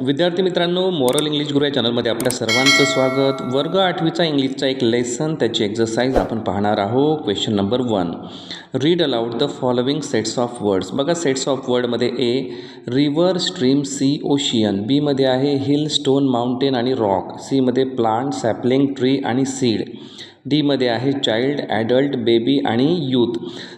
विद्यार्थी मित्रांनो, moral English गुरु या चॅनलमध्ये आपल्या सर्वांचं स्वागत. वर्ग 8वीचा इंग्लिशचा एक लेसन, त्याची एक्सरसाइज आपण पाहणार आहोत. Question number 1, read aloud the following sets of words. बघा, सेट्स ऑफ वर्डमध्ये A river, stream, sea, ocean. बीमध्ये आहे हिल, स्टोन, माउंटेन आणि रॉक. सीमध्ये प्लांट, सॅपलिंग, ट्री आणि सीड. डीमध्ये आहे चाइल्ड, ॲडल्ट, बेबी आणि यूथ.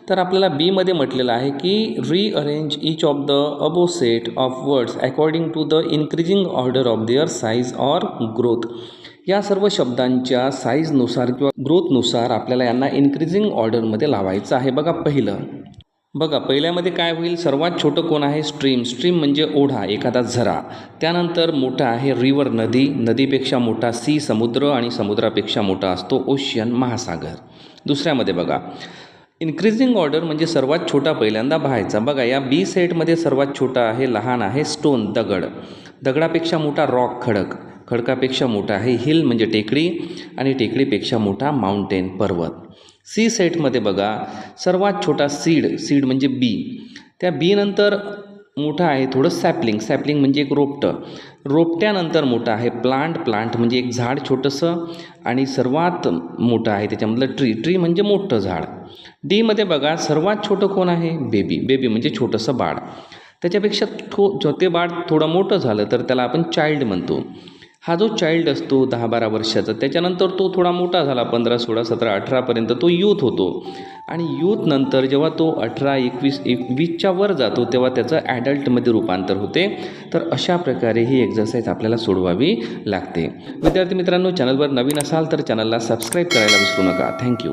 तर आपल्याला बीमध्ये म्हटलेलं आहे की rearrange each of the above set of words according to the increasing order of their size or growth. या सर्व शब्दांच्या साईजनुसार किंवा ग्रोथनुसार आपल्याला यांना इन्क्रीजिंग ऑर्डरमध्ये लावायचं आहे. बघा पहिल्यामध्ये काय होईल, सर्वात छोटं कोण आहे, स्ट्रीम. स्ट्रीम म्हणजे ओढा, एखादा झरा. त्यानंतर मोठा आहे रिव्हर, नदी. नदीपेक्षा मोठा सी, समुद्र. आणि समुद्रापेक्षा मोठा असतो ओशियन, महासागर. दुसऱ्यामध्ये बघा, इन्क्रीजिंग ऑर्डर म्हणजे सर्वात छोटा पहिल्यांदा पाहायचा. बघा, या बी सेटमध्ये सर्वात छोटा आहे, लहान आहे स्टोन, दगड. दगडापेक्षा मोठा रॉक, खडक. खडकापेक्षा मोठा आहे हिल म्हणजे टेकडी. आणि टेकडीपेक्षा मोठा माउंटेन, पर्वत. सी सेटमध्ये बघा, सर्वात छोटा सीड. सीड म्हणजे बी. त्या बी नंतर मोठा आहे थोडं सॅपलिंग. सॅपलिंग म्हणजे एक रोपटं. रोपट्यानंतर मोठं आहे प्लांट. प्लांट म्हणजे एक झाड छोटंसं. आणि सर्वात मोठं आहे त्याच्यामधलं ट्री. ट्री म्हणजे मोठं झाड. डीमध्ये बघा, सर्वात छोटं कोण आहे, बेबी. बेबी म्हणजे छोटंसं बाळ. त्याच्यापेक्षा ते बाळ थोडं मोठं झालं तर त्याला आपण चाइल्ड म्हणतो. हा जो चाइल्ड असतो 10-12 वर्षाचा, त्याच्यानंतर तो थोडा मोठा झाला 15, 16, 17, 18पर्यंत तो यूथ होतो. आणि यूथ नंतर जेव्हा तो 18, 21च्या वर जातो तेव्हा त्याचं ॲडल्टमध्ये रूपांतर होते. तर अशा प्रकारे ही एक्झरसाइज आपल्याला सोडवावी लागते. विद्यार्थी मित्रांनो, चॅनलवर नवीन असाल तर चॅनलला सबस्क्राईब करायला विसरू नका. थँक्यू.